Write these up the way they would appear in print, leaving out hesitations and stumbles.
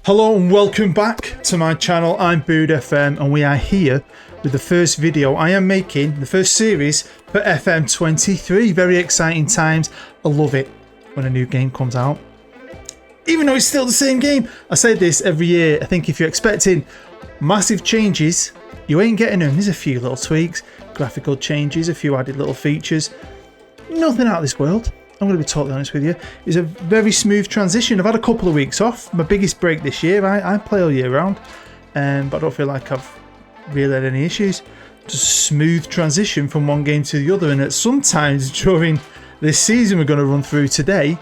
Hello and welcome back to my channel. I'm Bood FM and we are here with the first video I am making, the first series for FM23. Very exciting times. I love it when a new game comes out, even though it's still the same game. I say this every year. I think if you're expecting massive changes, you ain't getting them. There's a few little tweaks, graphical changes, a few added little features. Nothing out of this world. I'm going to be totally honest with you. It's a very smooth transition. I've had a couple of weeks off. My biggest break this year. I play all year round, but I don't feel like I've really had any issues. Just a smooth transition from one game to the other. And at sometimes during this season we're going to run through today,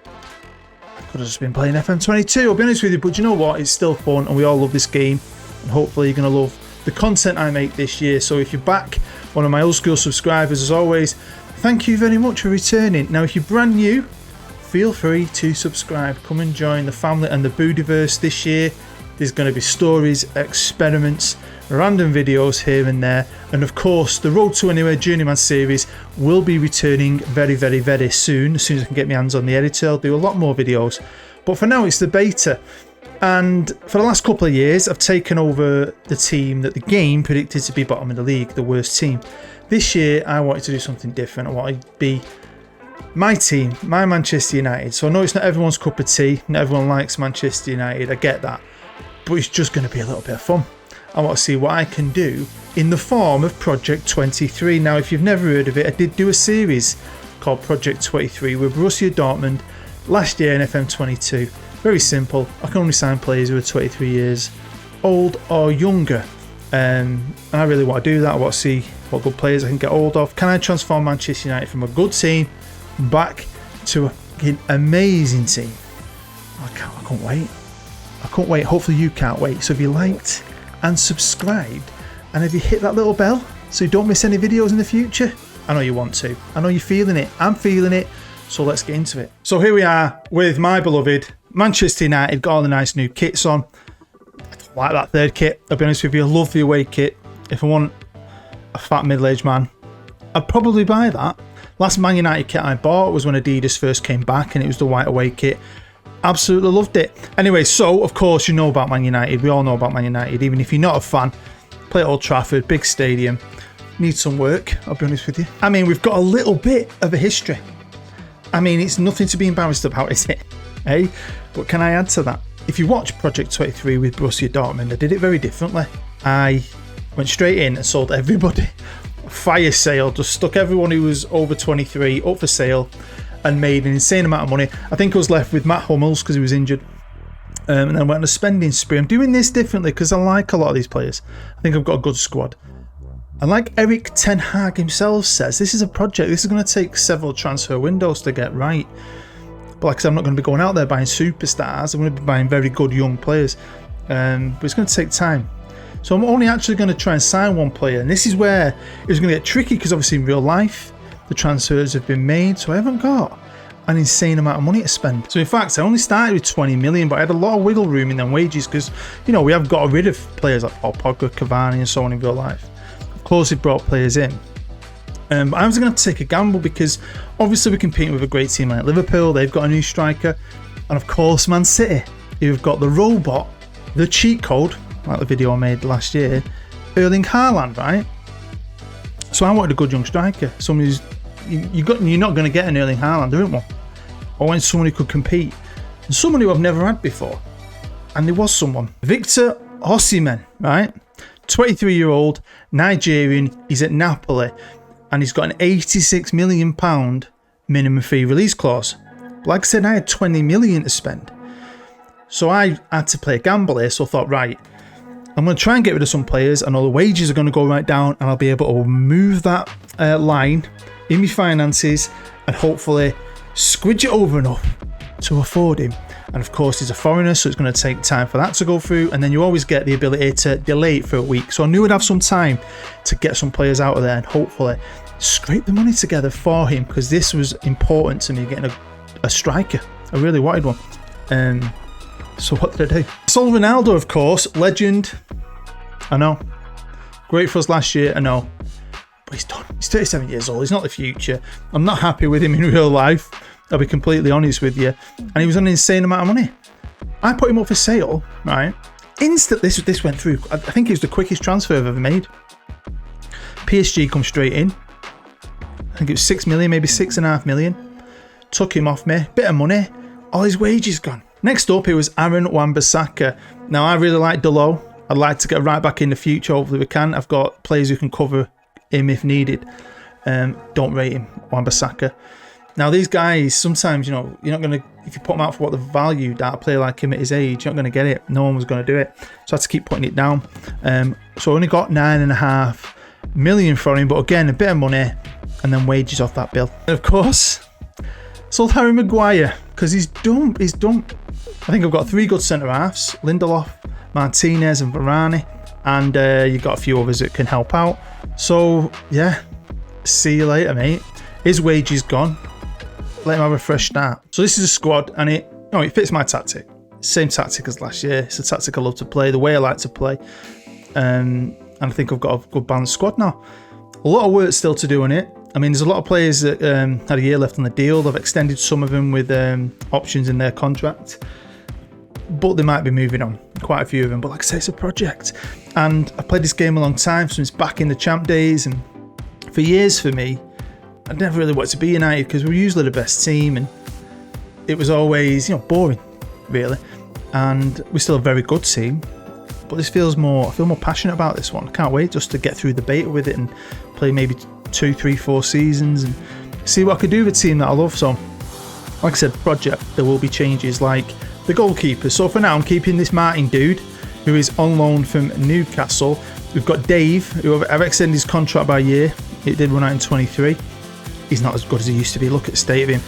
I could have just been playing FM22. I'll be honest with you, but you know what? It's still fun and we all love this game. And hopefully you're going to love the content I make this year. So if you're back, one of my old school subscribers as always, thank you very much for returning. Now, if you're brand new, feel free to subscribe. Come and join the family and the Boodiverse this year. There's going to be stories, experiments, random videos here and there. And of course, the Road to Anywhere Journeyman series will be returning very, very, very soon. As soon as I can get my hands on the editor, I'll do a lot more videos. But for now, it's the beta. And for the last couple of years, I've taken over the team that the game predicted to be bottom of the league, the worst team. This year, I wanted to do something different. I wanted to be my team, my Manchester United. So I know it's not everyone's cup of tea. Not everyone likes Manchester United. I get that. But it's just going to be a little bit of fun. I want to see what I can do in the form of Project 23. Now, if you've never heard of it, I did do a series called Project 23 with Borussia Dortmund last year in FM22. Very simple. I can only sign players who are 23 years old or younger. And I really want to do that. I want to see what good players I can get hold of. Can I transform Manchester United from a good team back to an amazing team? I can't wait. I can't wait. Hopefully you can't wait. So if you liked and subscribed, and if you hit that little bell so you don't miss any videos in the future, I know you want to. I know you're feeling it. I'm feeling it. So let's get into it. So here we are with my beloved Manchester United. Got all the nice new kits on. I like that third kit. I'll be honest with you. I love the away kit. If I want a fat middle-aged man, I'd probably buy that. Last Man United kit I bought was when Adidas first came back and it was the white away kit. Absolutely loved it. Anyway, so of course you know about Man United. We all know about Man United. Even if you're not a fan, play at Old Trafford, big stadium. Needs some work, I'll be honest with you. I mean, we've got a little bit of a history. I mean, it's nothing to be embarrassed about, is it? Hey, but can I add to that? If you watch Project 23 with Borussia Dortmund, I did it very differently. I went straight in and sold everybody. Fire sale, just stuck everyone who was over 23 up for sale and made an insane amount of money. I think I was left with Matt Hummels because he was injured. And then went on a spending spree. I'm doing this differently because I like a lot of these players. I think I've got a good squad. And like Erik ten Hag himself says, this is a project. This is going to take several transfer windows to get right. But like I said, I'm not going to be going out there buying superstars. I'm going to be buying very good young players. But it's going to take time. So I'm only actually going to try and sign one player. And this is where it's going to get tricky because obviously in real life, the transfers have been made. So I haven't got an insane amount of money to spend. So in fact, I only started with 20 million, but I had a lot of wiggle room in them wages because, you know, we have got rid of players like Paul Pogba, Cavani and so on in real life. Of course, we brought players in. But I was going to take a gamble because obviously we're competing with a great team like Liverpool. They've got a new striker. And of course, Man City, who've got the robot, the cheat code, like the video I made last year, Erling Haaland, right? So I wanted a good young striker. Someone who's, you're not going to get an Erling Haaland, there isn't one. I wanted someone who could compete. And someone who I've never had before. And there was someone. Victor Osimhen, right? 23-year-old, Nigerian, he's at Napoli. And he's got an £86 million minimum fee release clause. But like I said, I had 20 million to spend. So I had to play a gamble here. So I thought, right, I'm going to try and get rid of some players. I know the wages are going to go right down and I'll be able to move that line in my finances and hopefully squidge it over enough to afford him. And of course, he's a foreigner, so it's going to take time for that to go through. And then you always get the ability to delay it for a week. So I knew I'd have some time to get some players out of there and hopefully scrape the money together for him because this was important to me, getting a striker. I really wanted one. So what did I do? Sold Ronaldo, of course, legend. I know. Great for us last year, I know. But he's done. He's 37 years old. He's not the future. I'm not happy with him in real life. I'll be completely honest with you. And he was on an insane amount of money. I put him up for sale, right? This went through. I think it was the quickest transfer I've ever made. PSG come straight in. I think it was 6 million, maybe 6.5 million. Took him off me, bit of money. All his wages gone. Next up, it was Aaron Wan-Bissaka. Now, I really like Delo. I'd like to get right back in the future. Hopefully we can. I've got players who can cover him if needed. Don't rate him, Wan-Bissaka. Now, these guys, sometimes, you know, you're not going to, if you put them out for what they're valued at, a player like him at his age, you're not going to get it. No one was going to do it. So I had to keep putting it down. So I only got 9.5 million for him, but again, a bit of money and then wages off that bill. And of course, sold Harry Maguire because he's dumb. He's dumb. I think I've got 3 good centre-halves, Lindelof, Martinez and Varane, and you've got a few others that can help out. So, yeah, see you later, mate. His wages gone. Let him have a fresh start. So this is a squad, and it fits my tactic. Same tactic as last year. It's a tactic I love to play, the way I like to play. And I think I've got a good balanced squad now. A lot of work still to do on it. I mean, there's a lot of players that had a year left on the deal. They've extended some of them with options in their contract. But they might be moving on, quite a few of them. But like I say, it's a project. And I played this game a long time, since back in the champ days. And for years for me, I never really wanted to be United because we were usually the best team. And it was always, boring, really. And we're still a very good team. But this feels more, I feel more passionate about this one. I can't wait just to get through the beta with it and play maybe 2, 3, 4 seasons and see what I could do with a team that I love. So, like I said, project, there will be changes like the goalkeeper. So for now, I'm keeping this Martin dude who is on loan from Newcastle. We've got Dave, who I've extended his contract by a year. It did run out in 23. He's not as good as he used to be. Look at the state of him.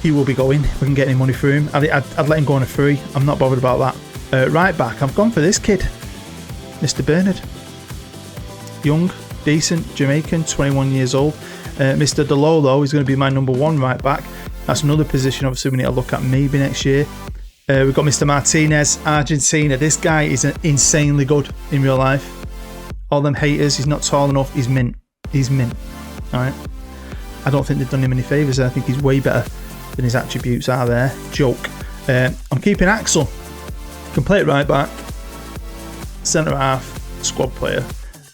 He will be going. We can get any money through him. I'd let him go on a free. I'm not bothered about that. Right back, I've gone for this kid, Mr. Bernard. Young, decent, Jamaican, 21 years old. Mr. DeLolo is going to be my number 1 right back. That's another position, obviously, we need to look at maybe next year. We've got Mr. Martinez, Argentina. This guy is insanely good in real life. All them haters, he's not tall enough, he's mint. He's mint. Alright. I don't think they've done him any favours. I think he's way better than his attributes are there. Joke. I'm keeping Axel. Can play it right back, centre half, squad player.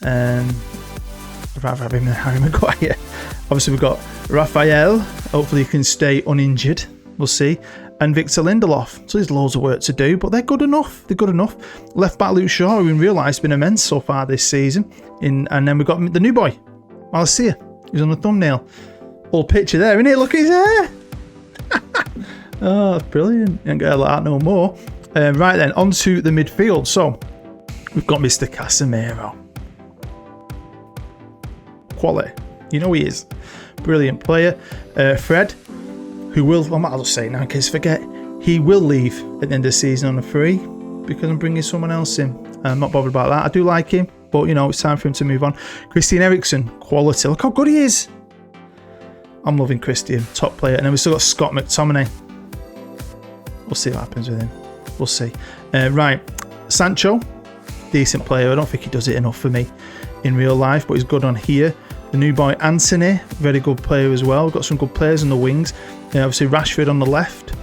I'd rather have him than Harry Maguire. Obviously, we've got Raphael. Hopefully, he can stay uninjured. We'll see. And Victor Lindelof. So there's loads of work to do, but they're good enough. They're good enough. Left back Luke Shaw, who in real life has been immense so far this season. And then we've got the new boy, Malacia. He's on the thumbnail. Old picture there, isn't it? Look at his hair. Oh, brilliant. Ain't gonna like that no more. Right then, on to the midfield. So, we've got Mr. Casemiro. Quality. You know he is. Brilliant player. Fred, who will, I might as well say now in case I forget, he will leave at the end of the season on a free because I'm bringing someone else in. I'm not bothered about that. I do like him, but it's time for him to move on. Christian Eriksen, quality. Look how good he is. I'm loving Christian, top player. And then we've still got Scott McTominay. We'll see what happens with him. We'll see. Right, Sancho, decent player. I don't think he does it enough for me in real life, but he's good on here. The new boy Anthony, very good player as well. We've got some good players on the wings. Obviously Rashford on the left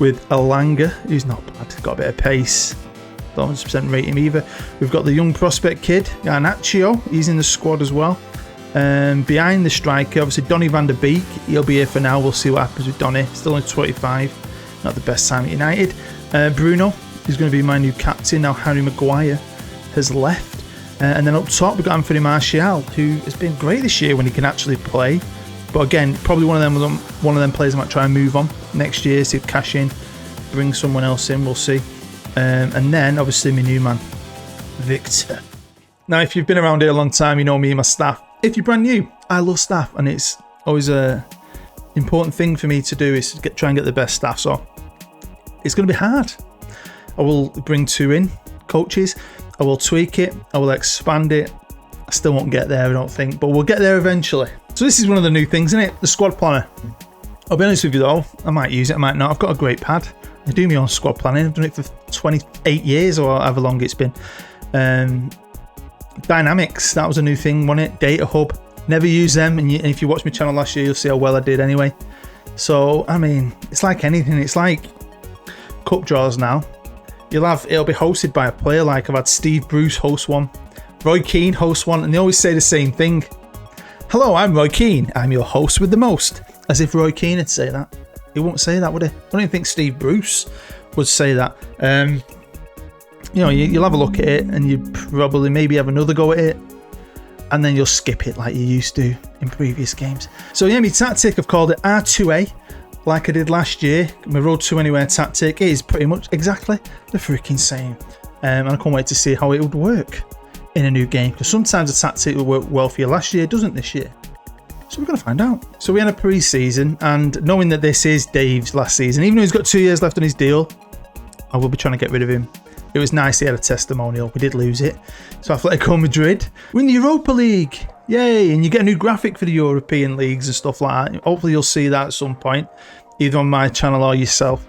with Elanga, who's not bad. Got a bit of pace. Don't 100% rate him either. We've got the young prospect kid, Garnacho. He's in the squad as well. Behind the striker, obviously Donny van der Beek. He'll be here for now. We'll see what happens with Donny. Still only 25. Not the best time at United. Bruno is going to be my new captain. Now Harry Maguire has left. And then up top, we've got Anthony Martial, who has been great this year when he can actually play. But again, probably one of them players I might try and move on next year, see if cash in, bring someone else in, we'll see. And then, obviously, my new man, Victor. Now, if you've been around here a long time, you know me and my staff. If you're brand new, I love staff, and it's always a important thing for me to do is to try and get the best staff. So it's going to be hard. I will bring 2 in, coaches. I will tweak it. I will expand it. I still won't get there, I don't think, but we'll get there eventually. So this is one of the new things, isn't it? The squad planner. I'll be honest with you though, I might use it, I might not. I've got a great pad. I do my own squad planning. I've done it for 28 years or however long it's been. Dynamics, that was a new thing, wasn't it? Data Hub. Never use them, and if you watched my channel last year, you'll see how well I did anyway. So, I mean, it's like anything. It's like cup draws now, it'll be hosted by a player. Like I've had Steve Bruce host one, Roy Keane host one, and they always say the same thing. Hello, I'm Roy Keane. I'm your host with the most. As if Roy Keane would say that. He won't say that, would he? I don't even think Steve Bruce would say that. You know, you'll have a look at it and you probably maybe have another go at it, and then you'll skip it like you used to in previous games. So yeah, my tactic, I've called it R2A, like I did last year. My Road to Anywhere tactic is pretty much exactly the freaking same. And I can't wait to see how it would work in a new game, because sometimes a tactic will work well for you last year, doesn't this year? So we're going to find out. So we had a pre-season, and knowing that this is Dave's last season, even though he's got 2 years left on his deal, I will be trying to get rid of him. It was nice he had a testimonial. We did lose it. So Atletico Madrid win the Europa League. Yay. And you get a new graphic for the European leagues and stuff like that. Hopefully you'll see that at some point, either on my channel or yourself.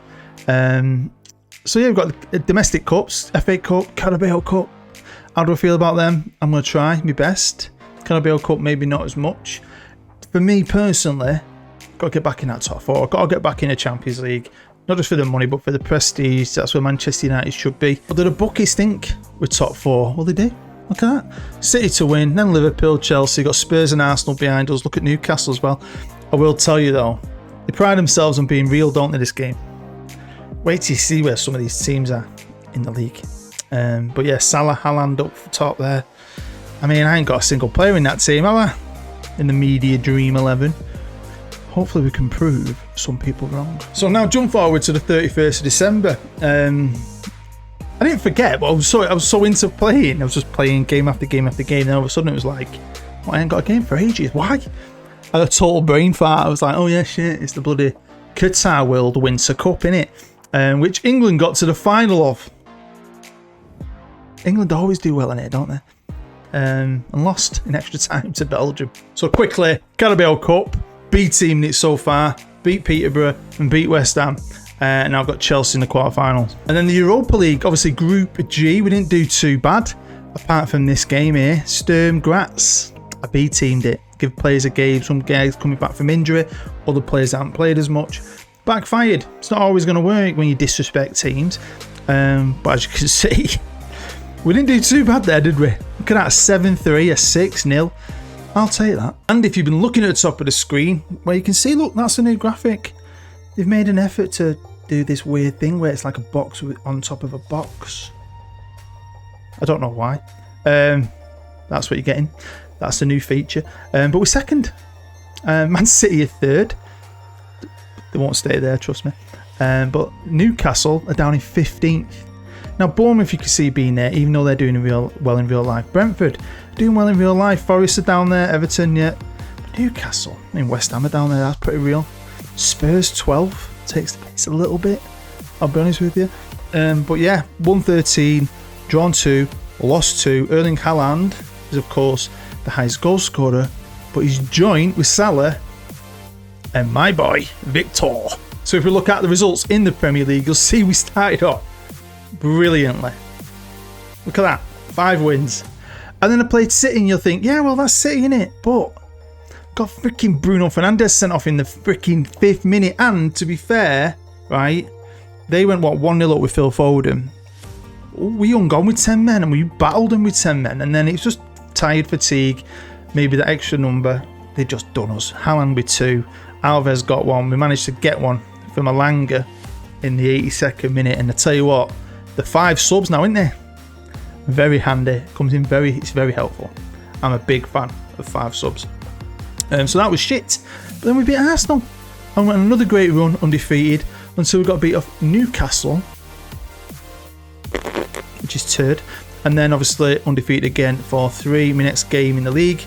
So yeah, we've got the domestic cups, FA Cup, Carabao Cup. How do I feel about them? I'm going to try my best. Carabao Cup, maybe not as much. For me personally, got to get back in that top four. I've got to get back in the Champions League. Not just for the money, but for the prestige. That's where Manchester United should be. What do the bookies think with top four? Well, they do. Look at that. City to win, then Liverpool, Chelsea. Got Spurs and Arsenal behind us. Look at Newcastle as well. I will tell you though, they pride themselves on being real, don't they, this game? Wait till you see where some of these teams are in the league. But yeah, Salah, Haaland up top there. I mean, I ain't got a single player in that team, have I? In the media dream 11. Hopefully we can prove some people wrong. So now jump forward to the 31st of December. I didn't forget, but I was so into playing. I was just playing game after game after game. Then all of a sudden it was like, I ain't got a game for ages. Why? I had a total brain fart. I was like, oh yeah, shit, it's the bloody Qatar World Winter Cup, innit? Which England got to the final of. England always do well in it, don't they? And lost in extra time to Belgium. So quickly, Carabao Cup. B team it so far, beat Peterborough and beat West Ham, and now I've got Chelsea in the quarterfinals. And then the Europa League, obviously Group G, we didn't do too bad apart from this game here. Sturm Graz, I B teamed it, give players a game, some guys coming back from injury, other players haven't played as much. Backfired. It's not always going to work when you disrespect teams, but as you can see, we didn't do too bad there, did we? Look at that, 7-3, a 6-0. I'll take that. And if you've been looking at the top of the screen, where you can see, look, that's a new graphic. They've made an effort to do this weird thing where it's like a box on top of a box. I don't know why. That's what you're getting. That's the new feature. But we're second. Man City are third. They won't stay there, trust me. But Newcastle are down in 15th. Now, Bournemouth, you can see being there, even though they're doing well in real life. Brentford, doing well in real life. Forest are down there. Everton, yeah. Newcastle, I mean, West Ham are down there. That's pretty real. Spurs, 12. Takes the pace a little bit, I'll be honest with you. But yeah, 113, drawn 2, lost 2. Erling Haaland is, of course, the highest goal scorer, but he's joined with Salah and my boy, Victor. So if we look at the results in the Premier League, you'll see we started off brilliantly. Look at that, 5 wins. And then I played City and you'll think, yeah, well, that's City, innit? But got freaking Bruno Fernandes sent off in the freaking 5th minute. And to be fair, right, they went, 1-0 up with Phil Foden. We hung on with 10 men and we battled them with 10 men. And then it's just tired fatigue, maybe the extra number. They just done us. Haaland with 2. Alves got 1. We managed to get one from Alanga in the 82nd minute. And I tell you what, the 5 subs now, isn't there? Very handy. Comes in it's very helpful. I'm a big fan of 5 subs. So that was shit. But then we beat Arsenal and went on another great run, undefeated, until we got beat off Newcastle, which is 3rd. And then obviously undefeated again for 3. My next game in the league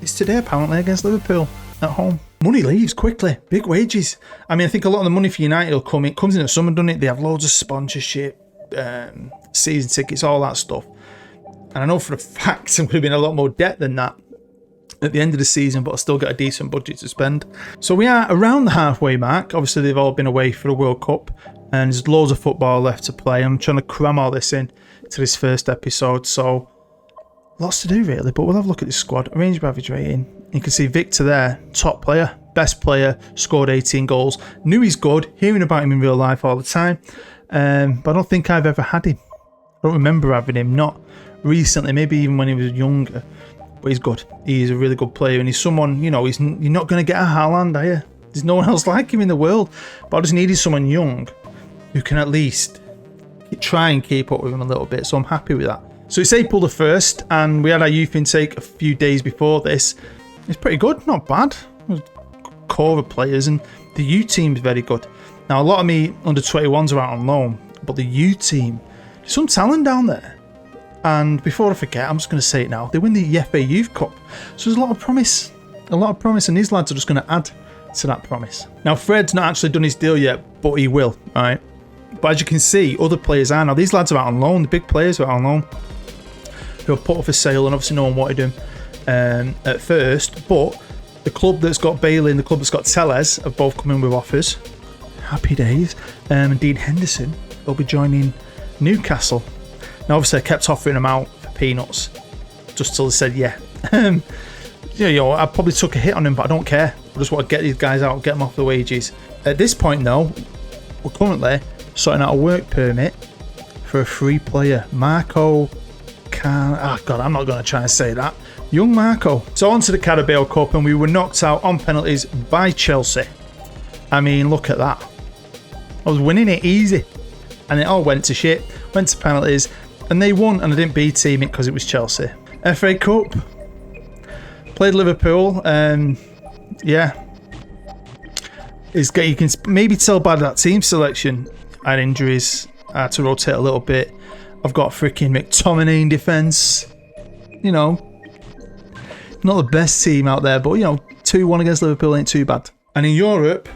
is today, apparently, against Liverpool at home. Money leaves quickly. Big wages. I mean, I think a lot of the money for United will come. It comes in the summer, doesn't it? They have loads of sponsorship, season tickets, all that stuff. And I know for a fact I'm going to be in a lot more debt than that at the end of the season, but I still get a decent budget to spend. So we are around the halfway mark. Obviously, they've all been away for the World Cup, and there's loads of football left to play. I'm trying to cram all this in to this first episode, so lots to do really. But we'll have a look at this squad. Arrange by average rating. You can see Victor there, top player, best player, scored 18 goals. Knew he's good, hearing about him in real life all the time. But I don't think I've ever had him. I don't remember having him, not recently, maybe even when he was younger. But he's good. He's a really good player, and he's someone, you know, you're not going to get a Haaland, are you? There's no one else like him in the world. But I just needed someone young who can at least try and keep up with him a little bit, so I'm happy with that. So it's April the 1st, and we had our youth intake a few days before this. It's pretty good, not bad. Core of players, and the U team's very good. Now, a lot of me under 21s are out on loan, but the U team, there's some talent down there. And before I forget, I'm just going to say it now, they win the FA Youth Cup. So there's a lot of promise, and these lads are just going to add to that promise. Now, Fred's not actually done his deal yet, but he will, right? But as you can see, other players are. Now, these lads are out on loan, the big players are out on loan, who are put up for sale, and obviously no one wanted them at first, but the club that's got Bailey and the club that's got Tellez have both come in with offers. Happy days. And Dean Henderson will be joining Newcastle. Now, obviously, I kept offering them out for peanuts, just till they said yeah. You know, I probably took a hit on him, but I don't care. I just want to get these guys out, get them off the wages. At this point, though, we're currently sorting out a work permit for a free player, Marco. Oh God, I'm not going to try and say that. Young Marco. So on to the Carabao Cup, and we were knocked out on penalties by Chelsea. I mean, look at that. I was winning it easy, and it all went to shit. Went to penalties, and they won, and I didn't beat team it because it was Chelsea. FA Cup. Played Liverpool. Yeah. You can maybe tell by that team selection. I had injuries. I had to rotate a little bit. I've got freaking McTominay in defence. You know, not the best team out there, but, you know, 2-1 against Liverpool ain't too bad. And in Europe,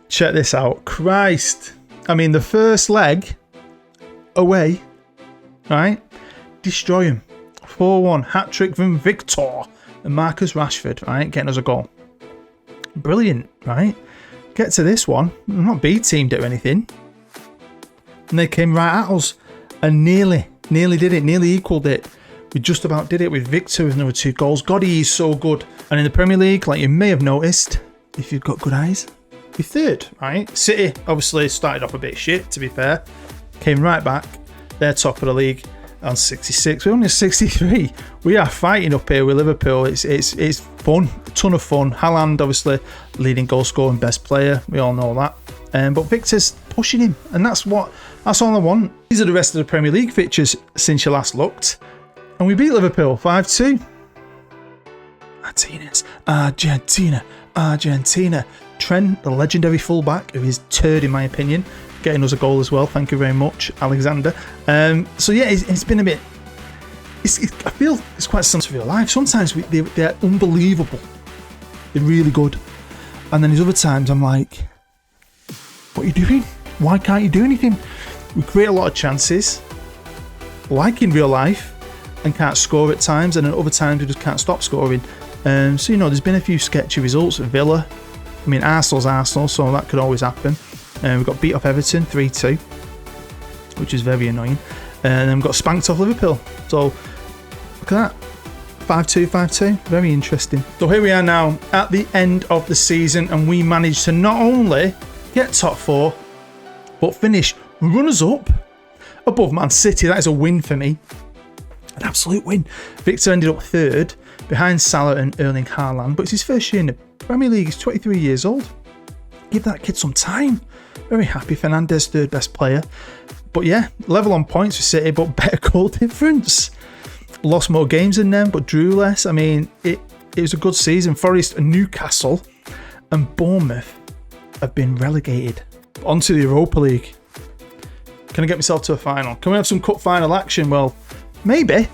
check this out. Christ. I mean, the first leg away, right? Destroy him. 4-1. Hat-trick from Victor and Marcus Rashford, right? Getting us a goal. Brilliant, right? Get to this one. I'm not B-teamed it or anything. And they came right at us and nearly did it, nearly equalled it. We just about did it with Victor with another 2 goals. God, he's so good. And in the Premier League, like you may have noticed, if you've got good eyes, we're third, right? City obviously started off a bit shit, to be fair. Came right back. They're top of the league on 66. We're only 63. We are fighting up here with Liverpool. It's fun, a ton of fun. Haaland, obviously, leading goal scorer and best player. We all know that. But Victor's pushing him, and that's all I want. These are the rest of the Premier League fixtures since you last looked. And we beat Liverpool 5-2. Martinez, Argentina. Trent, the legendary fullback, who is turd in my opinion, getting us a goal as well. Thank you very much, Alexander. So yeah, it's been a bit. I feel it's quite similar to real life. Sometimes they're unbelievable. They're really good, and then there's other times I'm like, what are you doing? Why can't you do anything? We create a lot of chances, like in real life, and can't score at times, and then other times we just can't stop scoring. So, you know, there's been a few sketchy results at Villa. I mean, Arsenal's Arsenal, so that could always happen. We got beat off Everton 3-2, which is very annoying. And then we got spanked off Liverpool. So, look at that. 5-2. Very interesting. So here we are now at the end of the season, and we managed to not only get top 4, but finish runners-up above Man City. That is a win for me. An absolute win. Victor ended up 3rd, behind Salah and Erling Haaland, but it's his first year in the Premier League. He's 23 years old. Give that kid some time. Very happy. Fernandes, 3rd best player. But yeah, level on points for City, but better goal difference. Lost more games than them, but drew less. I mean, it was a good season. Forest and Newcastle and Bournemouth have been relegated. On to the Europa League. Can I get myself to a final? Can we have some cup final action? Well, maybe,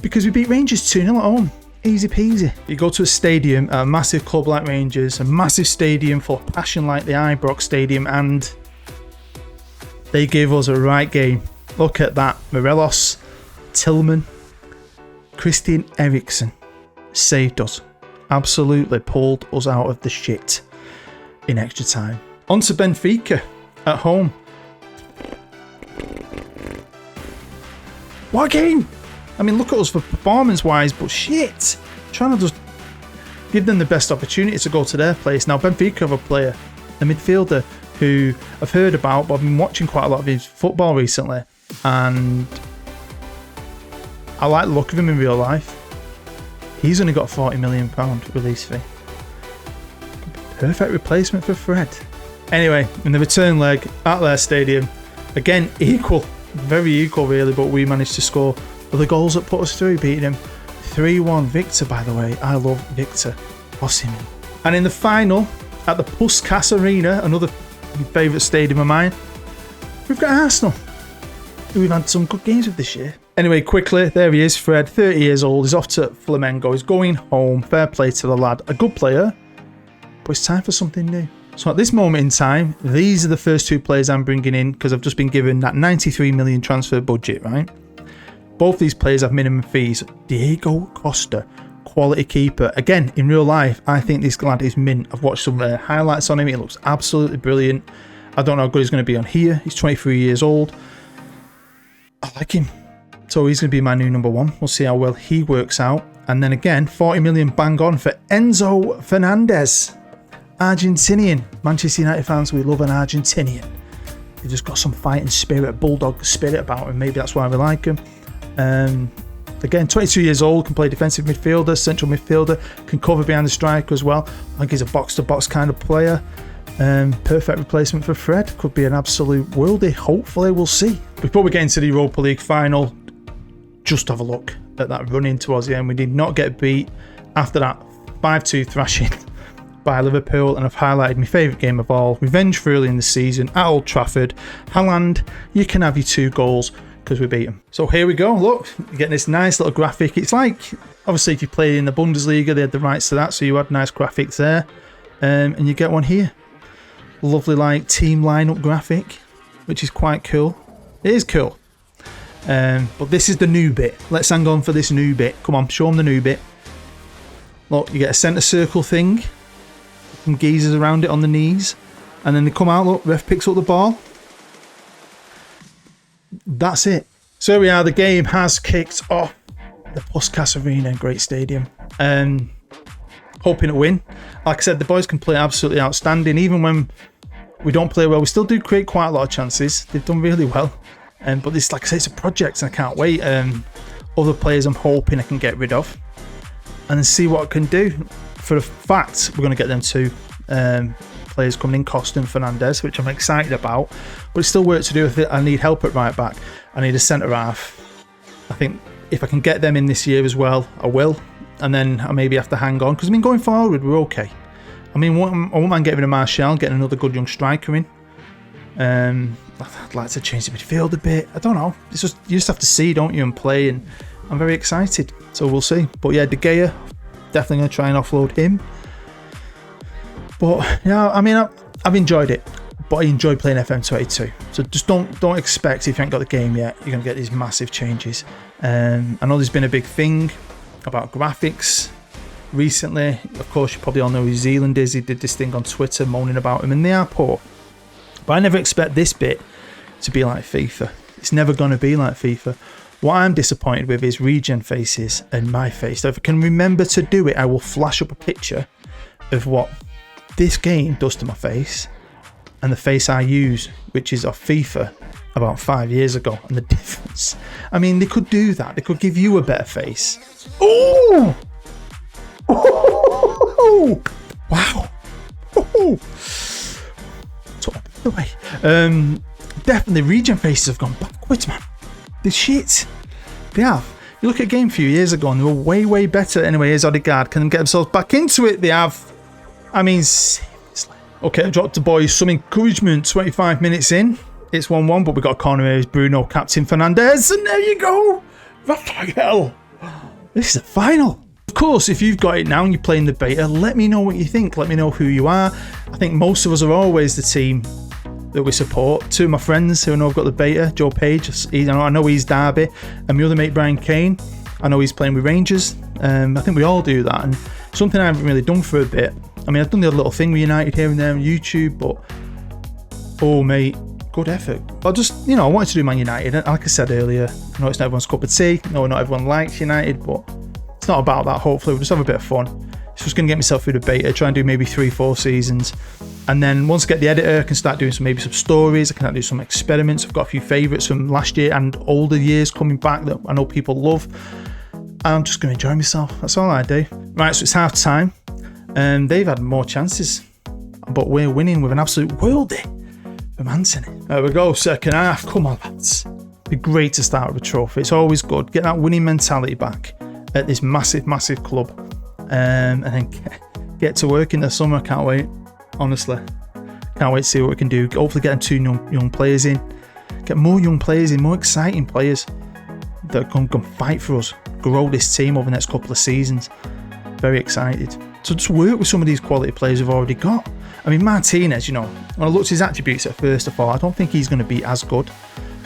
because we beat Rangers 2-0 at home. Easy peasy. You go to a stadium, a massive club like Rangers, a massive stadium full of passion like the Ibrox Stadium, and they gave us a right game. Look at that. Morelos, Tillman, Christian Eriksen saved us. Absolutely pulled us out of the shit in extra time. On to Benfica at home. What a game! I mean, look at us for performance-wise, but shit! Trying to just give them the best opportunity to go to their place. Now, Benfica have a player, a midfielder, who I've heard about, but I've been watching quite a lot of his football recently, and I like the look of him in real life. He's only got a £40 million release fee. Perfect replacement for Fred. Anyway, in the return leg at their stadium, again, equal, very equal really, but we managed to score the goals that put us through, beating him 3-1. Victor, by the way, I love Victor Osimhen. And in the final, at the Puskas Arena, another favourite stadium of mine, we've got Arsenal, who we've had some good games with this year. Anyway, quickly, there he is, Fred, 30 years old, he's off to Flamengo, he's going home, fair play to the lad, a good player, but it's time for something new. So at this moment in time, these are the first two players I'm bringing in because I've just been given that 93 million transfer budget, right? Both these players have minimum fees. Diego Costa, quality keeper. Again, in real life, I think this lad is mint. I've watched some highlights on him. He looks absolutely brilliant. I don't know how good he's going to be on here. He's 23 years old. I like him. So he's going to be my new number one. We'll see how well he works out. And then again, 40 million bang on for Enzo Fernandez. Argentinian. Manchester United fans, we love an Argentinian. They've just got some fighting spirit, bulldog spirit about him. Maybe that's why we like him. Again, 22 years old, can play defensive midfielder, central midfielder, can cover behind the striker as well. I think he's a box-to-box kind of player. Perfect replacement for Fred. Could be an absolute worldie. Hopefully, we'll see. Before we get into the Europa League final, just have a look at that run-in towards the end. We did not get beat after that 5-2 thrashing by Liverpool, and I've highlighted my favourite game of all, revenge for early in the season at Old Trafford. Haaland, you can have your 2 goals because we beat him. So here we go, look, you're getting this nice little graphic. It's like, obviously if you play in the Bundesliga, they had the rights to that, so you had nice graphics there, and you get one here. Lovely like team lineup graphic, which is quite cool. It is cool. But this is the new bit. Let's hang on for this new bit. Come on, show them the new bit. Look, you get a centre circle thing, some geezers around it on the knees, and then they come out, look, ref picks up the ball. That's it. So here we are, the game has kicked off. The Puskas Arena, great stadium. Hoping to win. Like I said, the boys can play absolutely outstanding. Even when we don't play well, we still do create quite a lot of chances. They've done really well. But this, like I say, it's a project and I can't wait. Other players I'm hoping I can get rid of and then see what I can do. For a fact, we're going to get them 2 players coming in, Costa and Fernandez, which I'm excited about. But it's still work to do with it. I need help at right back. I need a centre half. I think if I can get them in this year as well, I will. And then I maybe have to hang on. Because, I mean, going forward, we're okay. I mean, I won't mind getting a Martial, getting another good young striker in. I'd like to change the midfield a bit. I don't know. It's just, you just have to see, don't you, and play. And I'm very excited. So we'll see. But yeah, De Gea, definitely going to try and offload him. But yeah, I mean, I've enjoyed it. But I enjoy playing FM23. So just don't expect, if you haven't got the game yet, you're going to get these massive changes. I know there's been a big thing about graphics recently. Of course, you probably all know who New Zealand is. He did this thing on Twitter moaning about him, and they are poor. But I never expect this bit to be like FIFA. It's never going to be like FIFA. What I'm disappointed with is regen faces and my face. So if I can remember to do it, I will flash up a picture of what this game does to my face and the face I use, which is off FIFA about 5 years ago, and the difference. I mean, they could do that. They could give you a better face. Oh! Oh! Wow! Oh! Top of the way. Definitely regen faces have gone backwards, man. They're shit. They have. You look at a game a few years ago and they were way better. Anyway, here's Odegaard. Can get themselves back into it? They have. I mean, seriously. Okay, I dropped the boys some encouragement. 25 minutes in. It's 1-1, but we've got a corner here. It's Bruno, Captain Fernandez. And there you go. Rafael. This is a final. Of course, if you've got it now and you're playing the beta, let me know what you think. Let me know who you are. I think most of us are always the team that we support. 2 of my friends who I know have got the beta, Joe Page, I know he's Derby, and my other mate Brian Kane, I know he's playing with Rangers. I think we all do that, and something I haven't really done for a bit. I mean, I've done the odd little thing with United here and there on YouTube, but oh mate, good effort. I just, I wanted to do Man United, and like I said earlier, I know it's not everyone's cup of tea, I know not everyone likes United, but it's not about that. Hopefully we'll just have a bit of fun. So just going to get myself through the beta, try and do maybe 3-4 seasons. And then once I get the editor, I can start doing maybe some stories. I can do some experiments. I've got a few favourites from last year and older years coming back that I know people love. I'm just going to enjoy myself. That's all I do. Right, so it's half time. And they've had more chances. But we're winning with an absolute worldie from Anthony. There we go, second half. Come on, lads. It'd be great to start with a trophy. It's always good. Get that winning mentality back at this massive, massive club. And then get to work in the summer. Can't wait. Honestly. Can't wait to see what we can do. Hopefully get 2 young players in. Get more young players in, more exciting players that can fight for us. Grow this team over the next couple of seasons. Very excited. So just work with some of these quality players we've already got. I mean, Martinez, you know, when I looked at his attributes at first of all, I don't think he's going to be as good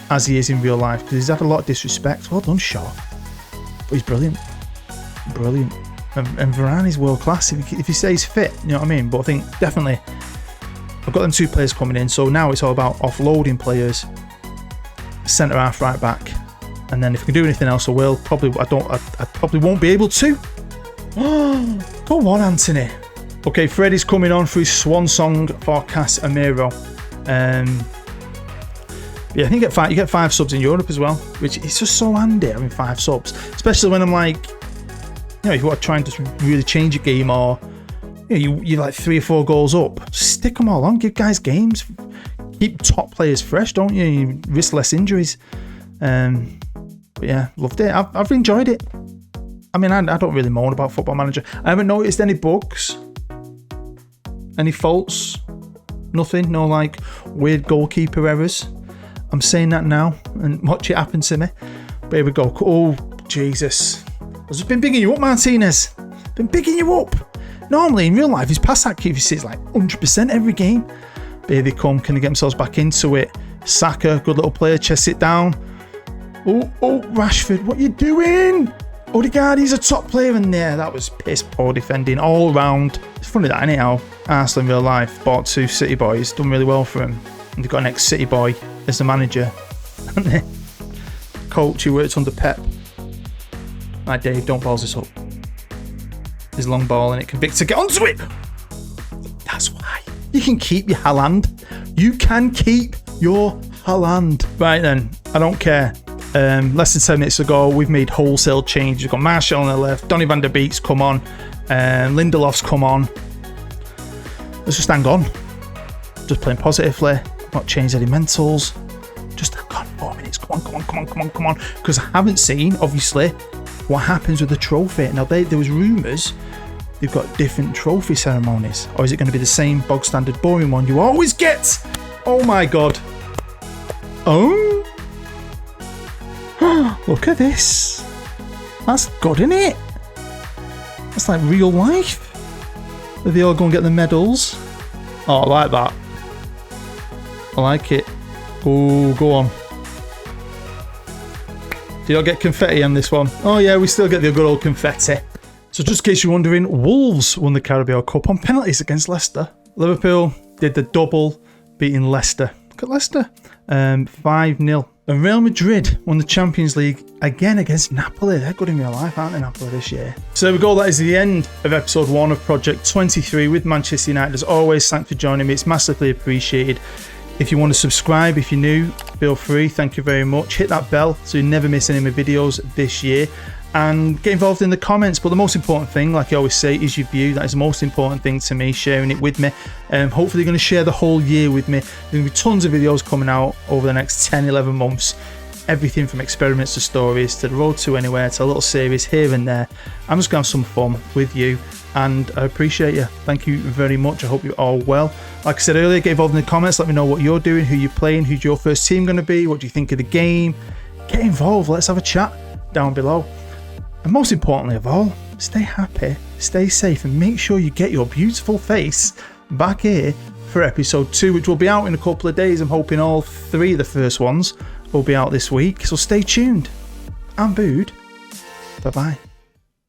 as he is in real life because he's had a lot of disrespect. Well done, Shaw. But he's brilliant. Brilliant. And Varane is world class if he stays fit, you know what I mean? But I think definitely I've got them 2 players coming in. So now it's all about offloading players, centre half, right back. And then if I can do anything else, I will. I probably won't be able to. Go on, Anthony. Okay, Freddie's coming on for his swan song for Casemiro. Yeah, I think you get 5 subs in Europe as well, which is just so handy having 5 subs, especially when I'm like, you know, if you want to try and just really change your game, or you know, you're like 3 or 4 goals up, just stick them all on, give guys games, keep top players fresh, don't you? You risk less injuries. But yeah, loved it. I've enjoyed it. I mean, I don't really moan about Football Manager. I haven't noticed any bugs, any faults, nothing, no like weird goalkeeper errors. I'm saying that now and watch it happen to me. But here we go. Oh, Jesus. I've just been bigging you up, Martinez. Been bigging you up. Normally, in real life, his pass accuracy is like 100% every game. But here they come. Can they get themselves back into it? Saka, good little player. Chest it down. Oh, Rashford, what you doing? Odegaard, he's a top player in there. That was piss poor defending all round. It's funny that anyhow, Arsenal in real life bought 2 City boys, done really well for him. And they've got an ex-City boy as the manager. And the coach who works under Pep. Right, Dave, don't balls this up. There's a long ball and it can Victor get onto it. That's why. You can keep your Haaland. You can keep your Haaland. Right then, I don't care. Less than 10 minutes ago, we've made wholesale changes. We've got Martial on the left, Donny van der Beek's come on, Lindelof's come on. Let's just hang on. Just playing positively, not changed any mentals. Just hang on 4 minutes. Come on. Because I haven't seen, obviously, what happens with the trophy. Now, there was rumours they've got different trophy ceremonies. Or is it going to be the same bog standard boring one you always get? Oh my God. Oh. Look at this. That's good, isn't it? That's like real life. They all go and get the medals. Oh, I like that. I like it. Oh, go on. Do y'all get confetti on this one? Oh yeah, we still get the good old confetti. So just in case you're wondering, Wolves won the Carabao Cup on penalties against Leicester. Liverpool did the double, beating Leicester. Look at Leicester. 5-0. And Real Madrid won the Champions League again against Napoli. They're good in real life, aren't they, Napoli, this year? So there we go. That is the end of episode 1 of Project 23 with Manchester United. As always, thanks for joining me. It's massively appreciated. If you want to subscribe, if you're new, feel free. Thank you very much. Hit that bell so you never miss any of my videos this year. And get involved in the comments. But the most important thing, like I always say, is your view. That is the most important thing to me, sharing it with me. Hopefully you're going to share the whole year with me. There's going to be tons of videos coming out over the next 10-11 months. Everything from experiments to stories to the road to anywhere to a little series here and there. I'm just going to have some fun with you. And I appreciate you. Thank you very much. I hope you're all well. Like I said earlier, get involved in the comments. Let me know what you're doing, who you're playing, who's your first team going to be, what do you think of the game. Get involved. Let's have a chat down below. And most importantly of all, stay happy, stay safe, and make sure you get your beautiful face back here for episode 2, which will be out in a couple of days. I'm hoping all 3 of the first ones will be out this week. So stay tuned. I'm Bood. Bye-bye.